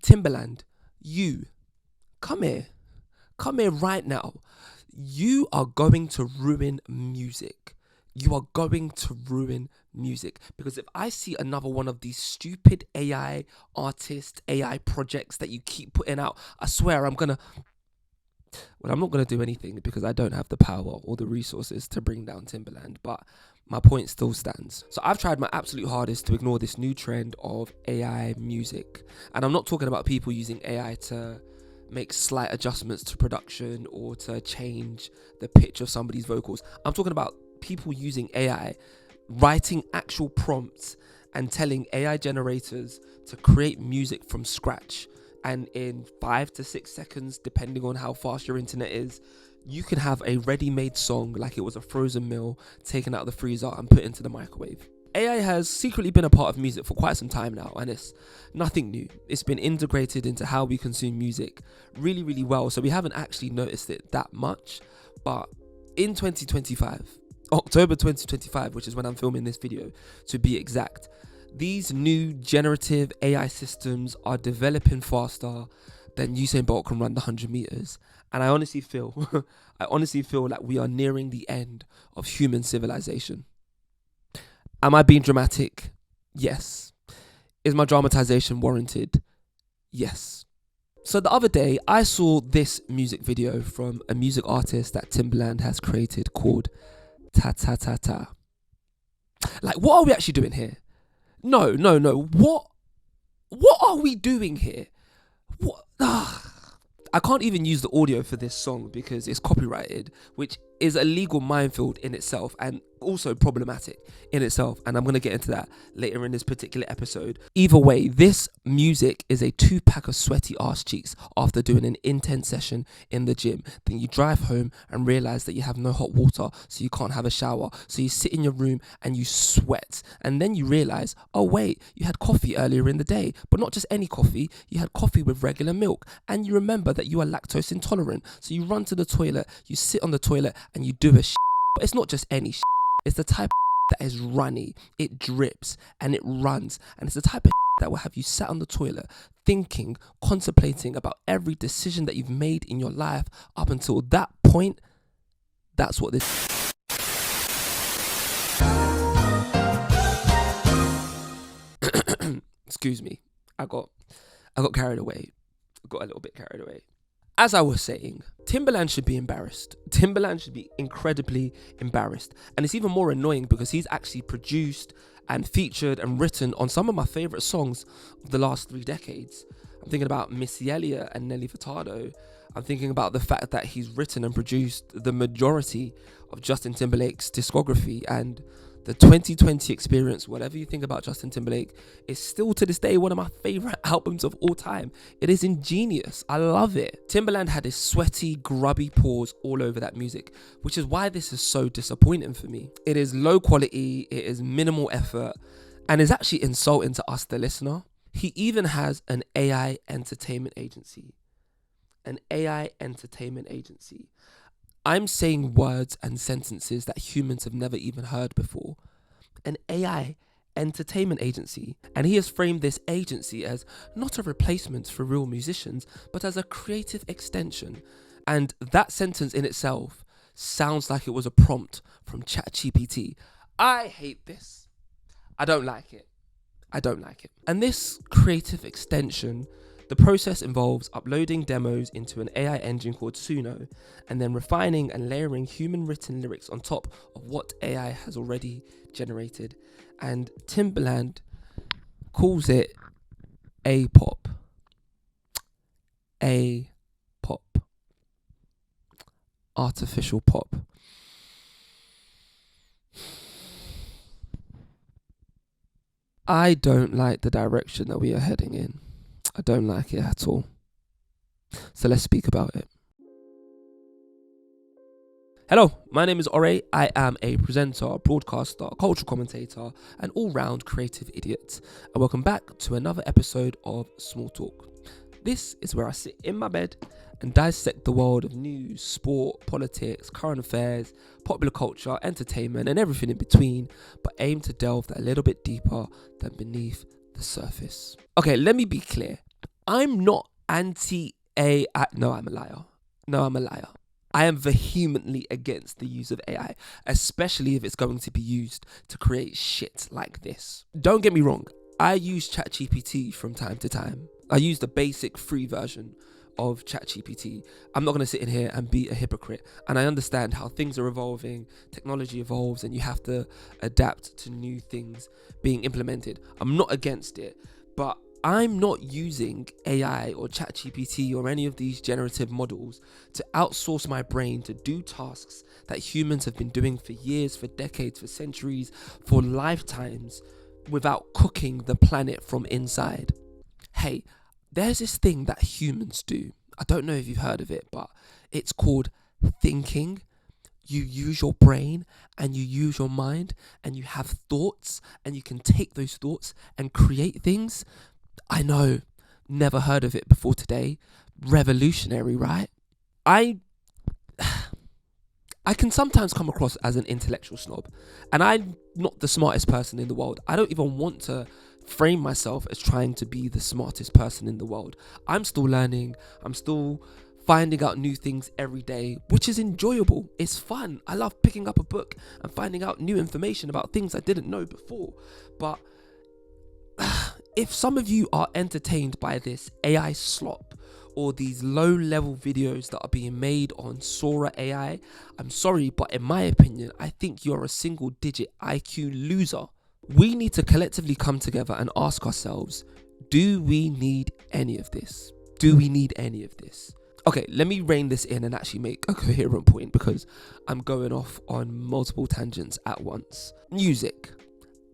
Timbaland, you, come here. Come here right now. You are going to ruin music. You are going to ruin music. Because if I see another one of these stupid AI artist, AI projects that you keep putting out, I swear I'm not going to do anything because I don't have the power or the resources to bring down Timbaland. But my point still stands. So I've tried my absolute hardest to ignore this new trend of AI music. And I'm not talking about people using AI to make slight adjustments to production or to change the pitch of somebody's vocals. I'm talking about people using AI, writing actual prompts and telling AI generators to create music from scratch. And in 5 to 6 seconds, depending on how fast your internet is, you can have a ready-made song like it was a frozen meal taken out of the freezer and put into the microwave. AI has secretly been a part of music for quite some time now, and it's nothing new. It's been integrated into how we consume music really, really well, so we haven't actually noticed it that much. But in 2025, October 2025, which is when I'm filming this video to be exact, these new generative AI systems are developing faster than Usain Bolt can run the 100 meters. And I honestly feel like we are nearing the end of human civilization. Am I being dramatic? Yes. Is my dramatization warranted? Yes. So the other day, I saw this music video from a music artist that Timbaland has created called Ta Ta Ta Ta. Like, what are we actually doing here? No. What are we doing here? What? I can't even use the audio for this song because it's copyrighted, which is a legal minefield in itself and also problematic in itself. And I'm going to get into that later in this particular episode. Either way, this music is a 2-pack of sweaty ass cheeks after doing an intense session in the gym. Then you drive home and realize that you have no hot water, so you can't have a shower. So you sit in your room and you sweat. And then you realize, oh wait, you had coffee earlier in the day, but not just any coffee. You had coffee with regular milk. And you remember that you are lactose intolerant. So you run to the toilet, you sit on the toilet and you do a shit. But it's not just any shit. It's the type of that is runny, it drips and it runs, and it's the type of that will have you sat on the toilet thinking, contemplating about every decision that you've made in your life up until that point. That's what this excuse me, I got carried away. Got a little bit carried away. As I was saying, Timbaland should be embarrassed. Timbaland should be incredibly embarrassed. And it's even more annoying because he's actually produced and featured and written on some of my favourite songs of the last 3 decades. I'm thinking about Missy Elliott and Nelly Furtado. I'm thinking about the fact that he's written and produced the majority of Justin Timberlake's discography, and the 2020 Experience, whatever you think about Justin Timberlake, is still to this day one of my favourite albums of all time. It is ingenious. I love it. Timbaland had his sweaty, grubby paws all over that music, which is why this is so disappointing for me. It is low quality, it is minimal effort, and is actually insulting to us, the listener. He even has an AI entertainment agency. An AI entertainment agency. I'm saying words and sentences that humans have never even heard before. An AI entertainment agency. And he has framed this agency as not a replacement for real musicians, but as a creative extension. And that sentence in itself sounds like it was a prompt from ChatGPT. I hate this. I don't like it. And this creative extension, the process involves uploading demos into an AI engine called Suno, and then refining and layering human written lyrics on top of what AI has already generated. And Timbaland calls it A-pop. A-pop. Artificial pop. I don't like the direction that we are heading in. I don't like it at all. So let's speak about it. Hello, my name is Ore. I am a presenter, broadcaster, cultural commentator, and all-round creative idiot. And welcome back to another episode of Small Talk. This is where I sit in my bed and dissect the world of news, sport, politics, current affairs, popular culture, entertainment, and everything in between, but aim to delve that a little bit deeper than beneath the surface. Okay, let me be clear. I'm not anti-AI. No, I'm a liar. No, I'm a liar. I am vehemently against the use of AI, especially if it's going to be used to create shit like this. Don't get me wrong, I use ChatGPT from time to time. I use the basic free version of ChatGPT. I'm not going to sit in here and be a hypocrite. And I understand how things are evolving, technology evolves, and you have to adapt to new things being implemented. I'm not against it, but I'm not using AI or ChatGPT or any of these generative models to outsource my brain to do tasks that humans have been doing for years, for decades, for centuries, for lifetimes, without cooking the planet from inside. Hey, there's this thing that humans do. I don't know if you've heard of it, but it's called thinking. You use your brain and you use your mind and you have thoughts and you can take those thoughts and create things. I know, never heard of it before today. Revolutionary, right? I can sometimes come across as an intellectual snob, and I'm not the smartest person in the world. I don't even want to frame myself as trying to be the smartest person in the world. I'm still learning. I'm still finding out new things every day, which is enjoyable. It's fun. I love picking up a book and finding out new information about things I didn't know before. But if some of you are entertained by this AI slop or these low-level videos that are being made on Sora AI, I'm sorry, but in my opinion, I think you're a single-digit IQ loser. We need to collectively come together and ask ourselves, do we need any of this? Do we need any of this? Okay, let me rein this in and actually make a coherent point, because I'm going off on multiple tangents at once. Music.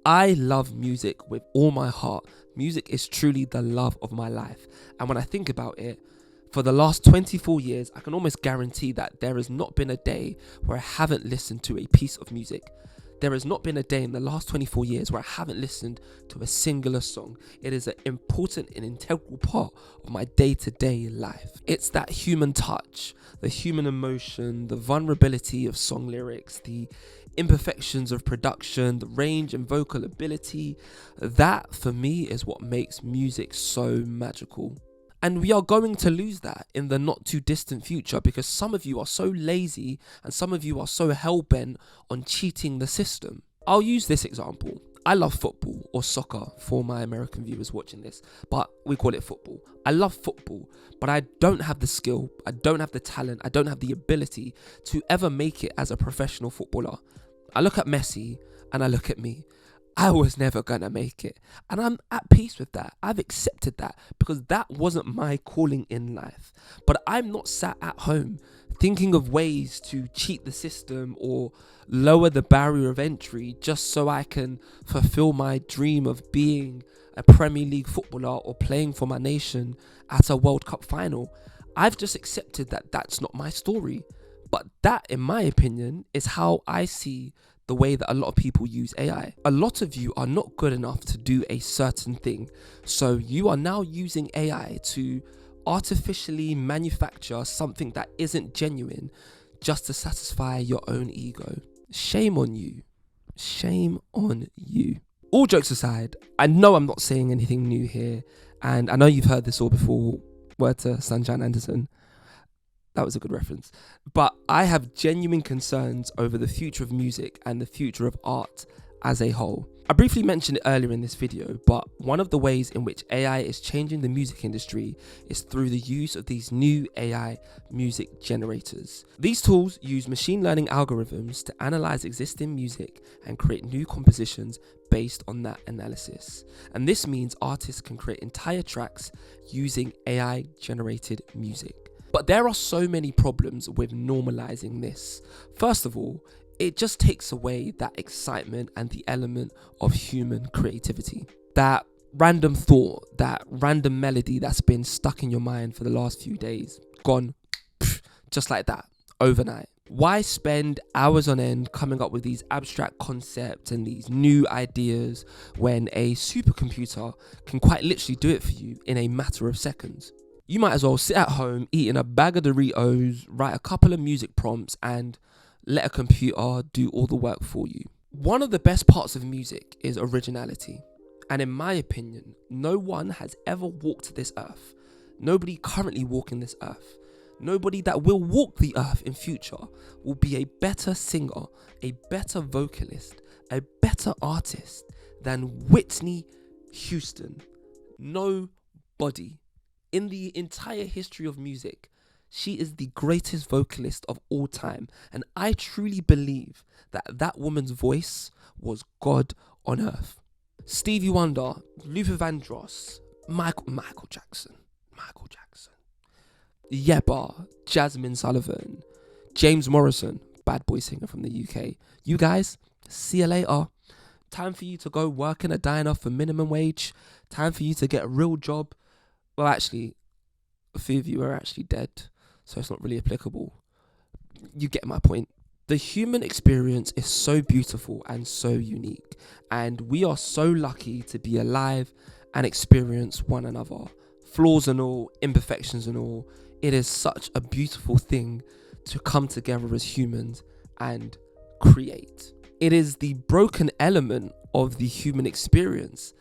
I love music with all my heart. Music is truly the love of my life. And when I think about it, for the last 24 years, I can almost guarantee that there has not been a day where I haven't listened to a piece of music. There has not been a day in the last 24 years where I haven't listened to a singular song. It is an important and integral part of my day-to-day life. It's that human touch, the human emotion, the vulnerability of song lyrics, the imperfections of production, the range and vocal ability. That, for me, is what makes music so magical. And we are going to lose that in the not too distant future, because some of you are so lazy and some of you are so hell-bent on cheating the system. I'll use this example. I love football, or soccer for my American viewers watching this, but we call it football. I love football, but I don't have the skill, I don't have the talent, I don't have the ability to ever make it as a professional footballer. I look at Messi and I look at me. I was never gonna make it, and I'm at peace with that. I've accepted that, because that wasn't my calling in life. But I'm not sat at home thinking of ways to cheat the system or lower the barrier of entry just so I can fulfill my dream of being a Premier League footballer or playing for my nation at a World Cup final. I've just accepted that that's not my story. But that, in my opinion, is how I see the way that a lot of people use AI. A lot of you are not good enough to do a certain thing, so you are now using AI to artificially manufacture something that isn't genuine just to satisfy your own ego. Shame on you. Shame on you. All jokes aside, I know I'm not saying anything new here, and I know you've heard this all before. Word to Sunshine Anderson. That was a good reference. But I have genuine concerns over the future of music and the future of art as a whole. I briefly mentioned it earlier in this video, but one of the ways in which AI is changing the music industry is through the use of these new AI music generators. These tools use machine learning algorithms to analyze existing music and create new compositions based on that analysis. And this means artists can create entire tracks using AI generated music. But there are so many problems with normalizing this. First of all, it just takes away that excitement and the element of human creativity. That random thought, that random melody that's been stuck in your mind for the last few days, gone, just like that, overnight. Why spend hours on end coming up with these abstract concepts and these new ideas when a supercomputer can quite literally do it for you in a matter of seconds? You might as well sit at home eating a bag of Doritos, write a couple of music prompts, and let a computer do all the work for you. One of the best parts of music is originality. And in my opinion, no one has ever walked this earth nobody currently walking this earth, nobody that will walk the earth in future will be a better singer, a better vocalist, a better artist than Whitney Houston. Nobody. In the entire history of music, she is the greatest vocalist of all time. And I truly believe that that woman's voice was God on earth. Stevie Wonder, Luther Vandross, Michael Jackson, Yebba, Jasmine Sullivan, James Morrison, bad boy singer from the UK. You guys, see you later. Time for you to go work in a diner for minimum wage. Time for you to get a real job. Well, actually, a few of you are actually dead, so it's not really applicable. You get my point. The human experience is so beautiful and so unique, and we are so lucky to be alive and experience one another. Flaws and all, imperfections and all, it is such a beautiful thing to come together as humans and create. It is the broken element of the human experience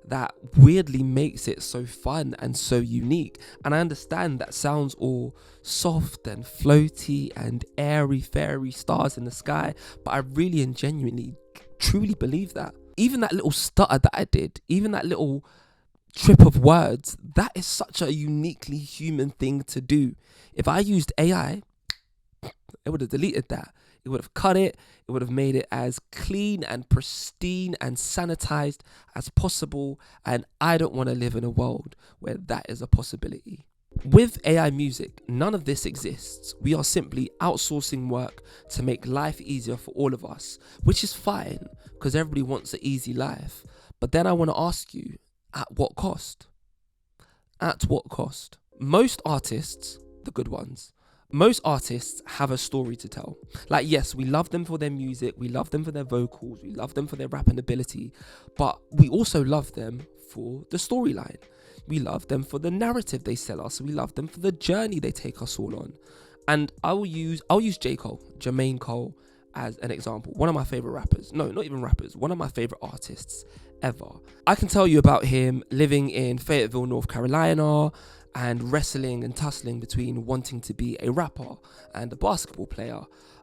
that weirdly makes it so fun and so unique. And I understand that sounds all soft and floaty and airy fairy stars in the sky, but I really and genuinely truly believe that. Even that little stutter that I did, even that little trip of words, that is such a uniquely human thing to do. If I used AI, it would have deleted that. It would have cut it. It would have made it as clean and pristine and sanitized as possible. And I don't want to live in a world where that is a possibility. With AI music, none of this exists. We are simply outsourcing work to make life easier for all of us, which is fine because everybody wants an easy life. But then I want to ask you, at what cost? At what cost? Most artists, the good ones, most artists have a story to tell. Like, yes, we love them for their music, we love them for their vocals, we love them for their rapping ability, but we also love them for the storyline. We love them for the narrative they sell us. We love them for the journey they take us all on. And I'll use J. Cole, Jermaine Cole, as an example. One of my favorite rappers. No, not even rappers. One of my favorite artists ever. I can tell you about him living in Fayetteville, North Carolina, and wrestling and tussling between wanting to be a rapper and a basketball player.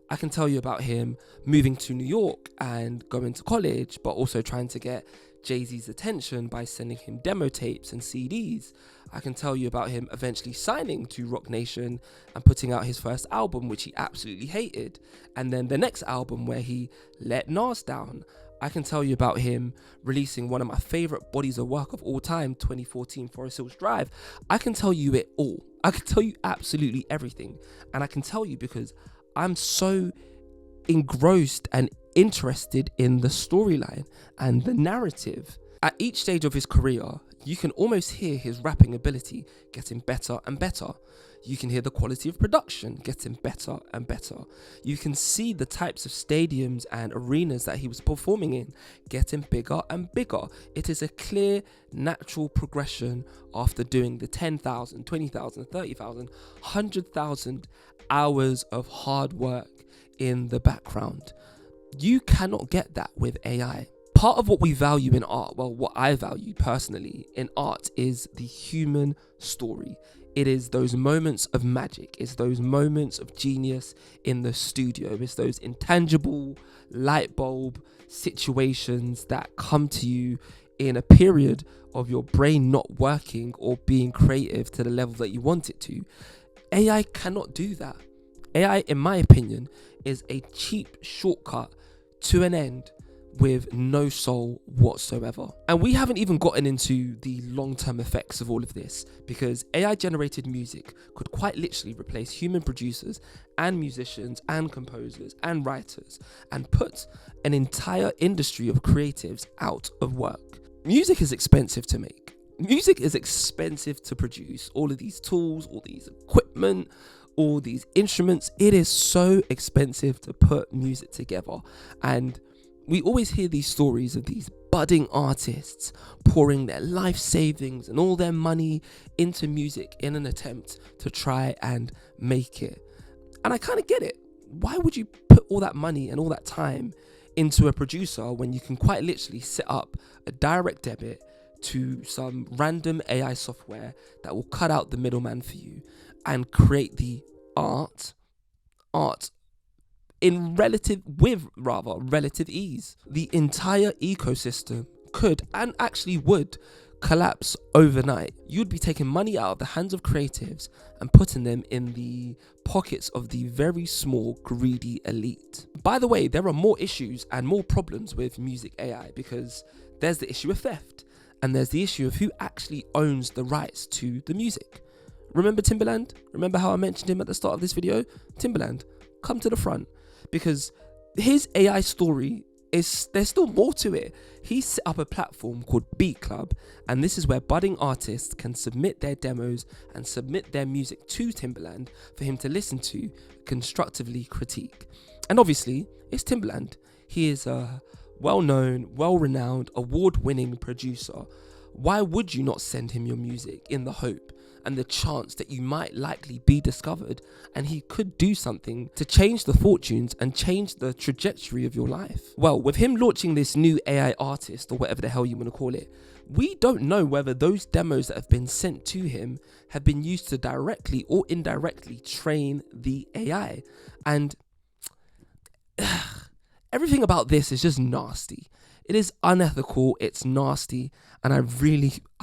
I can tell you about him moving to New York and going to college, but also trying to get Jay-Z's attention by sending him demo tapes and CDs. I can tell you about him eventually signing to Roc Nation and putting out his first album, which he absolutely hated, and then the next album where he let Nas down. I can tell you about him releasing one of my favorite bodies of work of all time, 2014 Forest Hills Drive. I can tell you it all. I can tell you absolutely everything. And I can tell you because I'm so engrossed and interested in the storyline and the narrative. At each stage of his career, you can almost hear his rapping ability getting better and better. You can hear the quality of production getting better and better. You can see the types of stadiums and arenas that he was performing in getting bigger and bigger. It is a clear, natural progression after doing the 10,000, 20,000, 30,000, 100,000 hours of hard work in the background. You cannot get that with AI. Part of what we value in art, well, what I value personally in art, is the human story. It is those moments of magic. It's those moments of genius in the studio. It's those intangible light bulb situations that come to you in a period of your brain not working or being creative to the level that you want it to. AI cannot do that. AI, in my opinion, is a cheap shortcut to an end with no soul whatsoever. And we haven't even gotten into the long-term effects of all of this, because AI generated music could quite literally replace human producers and musicians and composers and writers and put an entire industry of creatives out of work. Music is expensive to make. Music is expensive to produce. All of these tools, all these equipment, all these instruments, it is so expensive to put music together. And we always hear these stories of these budding artists pouring their life savings and all their money into music in an attempt to try and make it. And I kind of get it. Why would you put all that money and all that time into a producer when you can quite literally set up a direct debit to some random AI software that will cut out the middleman for you and create the art with relative ease. The entire ecosystem could and actually would collapse overnight. You'd be taking money out of the hands of creatives and putting them in the pockets of the very small, greedy elite. By the way, there are more issues and more problems with music AI, because there's the issue of theft, and there's the issue of who actually owns the rights to the music. Remember Timbaland? Remember how I mentioned him at the start of this video? Timbaland, come to the front, because his AI story there's still more to it. He set up a platform called Beat Club, and this is where budding artists can submit their demos and submit their music to Timbaland for him to listen to, constructively critique. And obviously, it's Timbaland. He is a well-known, well-renowned, award-winning producer. Why would you not send him your music in the hope and the chance that you might likely be discovered, and he could do something to change the fortunes and change the trajectory of your life? Well, with him launching this new AI artist, or whatever the hell you want to call it, we don't know whether those demos that have been sent to him have been used to directly or indirectly train the AI. And everything about this is just nasty. It is unethical, it's nasty, and I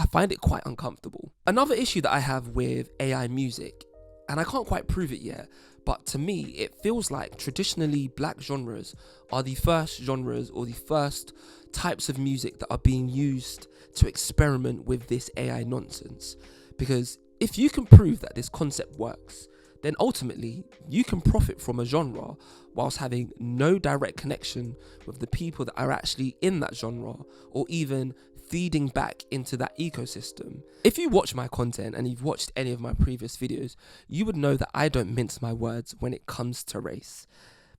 find it quite uncomfortable. Another issue that I have with AI music, and I can't quite prove it yet, but to me, it feels like traditionally black genres are the first genres or the first types of music that are being used to experiment with this AI nonsense. Because if you can prove that this concept works, then ultimately you can profit from a genre whilst having no direct connection with the people that are actually in that genre, or even feeding back into that ecosystem. If you watch my content and you've watched any of my previous videos, you would know that I don't mince my words when it comes to race.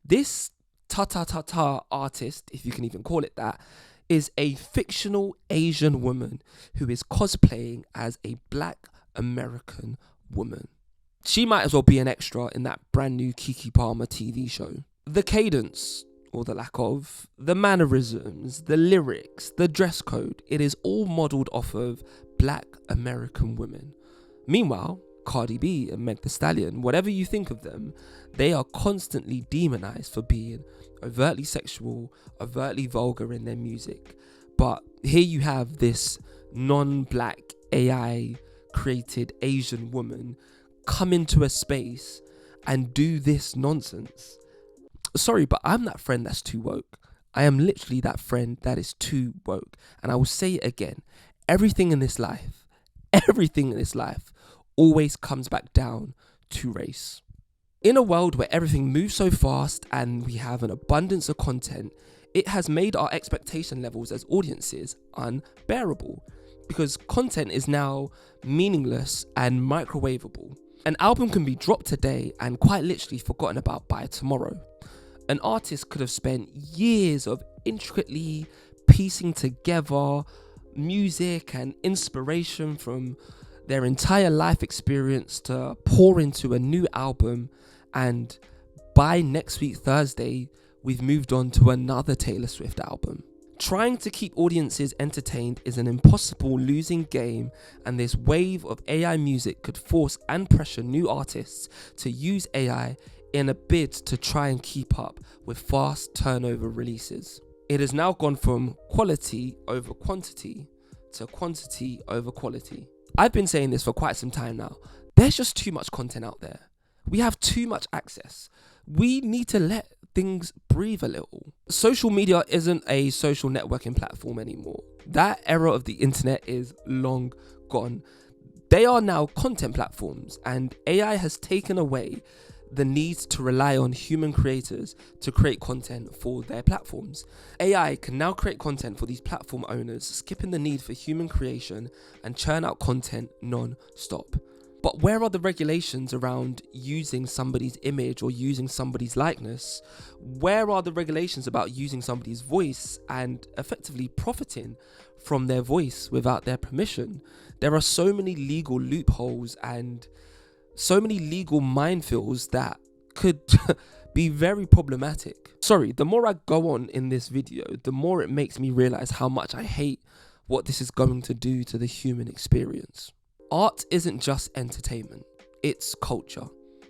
This ta-ta-ta-ta artist, if you can even call it that, is a fictional Asian woman who is cosplaying as a black American woman. She might as well be an extra in that brand new Keke Palmer TV show. The cadence, or the lack of, the mannerisms, the lyrics, the dress code, it is all modelled off of black American women. Meanwhile, Cardi B and Meg Thee Stallion, whatever you think of them, they are constantly demonized for being overtly sexual, overtly vulgar in their music. But here you have this non-black AI created Asian woman come into a space and do this nonsense. Sorry, but I'm that friend that's too woke. I am literally that friend that is too woke. And I will say it again, everything in this life always comes back down to race. In a world where everything moves so fast and we have an abundance of content, it has made our expectation levels as audiences unbearable, because content is now meaningless and microwavable. An album can be dropped today and quite literally forgotten about by tomorrow. An artist could have spent years of intricately piecing together music and inspiration from their entire life experience to pour into a new album, and by next week Thursday, we've moved on to another Taylor Swift album. Trying to keep audiences entertained is an impossible losing game, and this wave of AI music could force and pressure new artists to use AI in a bid to try and keep up with fast turnover releases. It has now gone from quality over quantity to quantity over quality. I've been saying this for quite some time now. There's just too much content out there. We have too much access. We need to let things breathe a little. Social media isn't a social networking platform anymore. That era of the internet is long gone. They are now content platforms, and AI has taken away the need to rely on human creators to create content for their platforms. AI can now create content for these platform owners, skipping the need for human creation, and churn out content non-stop. But where are the regulations around using somebody's image or using somebody's likeness? Where are the regulations about using somebody's voice and effectively profiting from their voice without their permission? There are so many legal loopholes and so many legal minefields that could be very problematic. Sorry, the more I go on in this video, the more it makes me realize how much I hate what this is going to do to the human experience. Art isn't just entertainment, it's culture.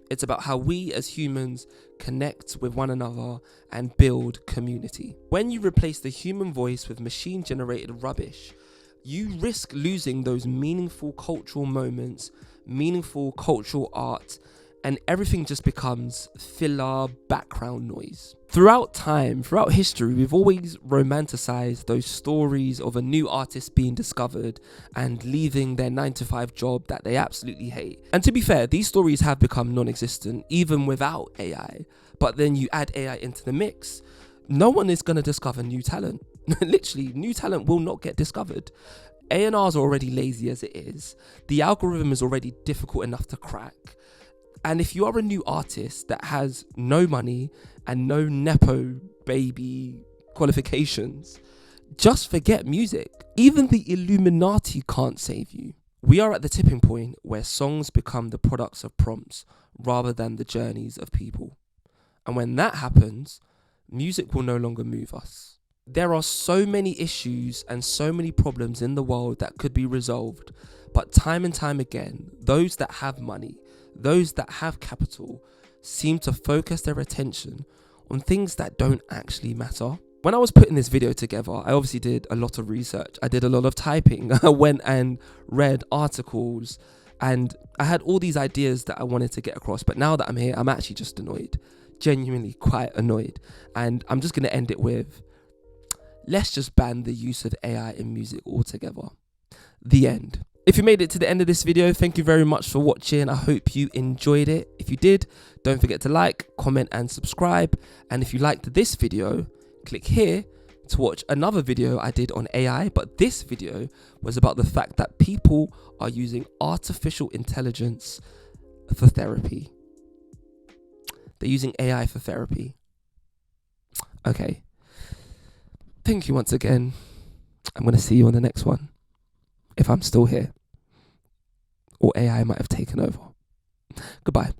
It's about how we as humans connect with one another and build community. When you replace the human voice with machine-generated rubbish, you risk losing those meaningful cultural moments, meaningful cultural art, and everything just becomes filler background noise. Throughout time, throughout history, we've always romanticized those stories of a new artist being discovered and leaving their 9-to-5 job that they absolutely hate. And to be fair, these stories have become non-existent even without AI. But then you add AI into the mix, no one is going to discover new talent. Literally, new talent will not get discovered. A&Rs are already lazy as it is. The algorithm is already difficult enough to crack. And if you are a new artist that has no money and no Nepo baby qualifications, just forget music. Even the Illuminati can't save you. We are at the tipping point where songs become the products of prompts rather than the journeys of people. And when that happens, music will no longer move us. There are so many issues and so many problems in the world that could be resolved, but time and time again, those that have money, those that have capital, seem to focus their attention on things that don't actually matter. When I was putting this video together, I obviously did a lot of research. I did a lot of typing. I went and read articles, and I had all these ideas that I wanted to get across. But now that I'm here, I'm actually just annoyed, genuinely quite annoyed. And I'm just going to end it with, let's just ban the use of AI in music altogether. The end. If you made it to the end of this video, thank you very much for watching. I hope you enjoyed it. If you did, don't forget to like, comment and subscribe. And if you liked this video, click here to watch another video I did on AI. But this video was about the fact that people are using artificial intelligence for therapy. They're using AI for therapy. Okay. Thank you once again. I'm going to see you on the next one, if I'm still here, or AI might have taken over. Goodbye.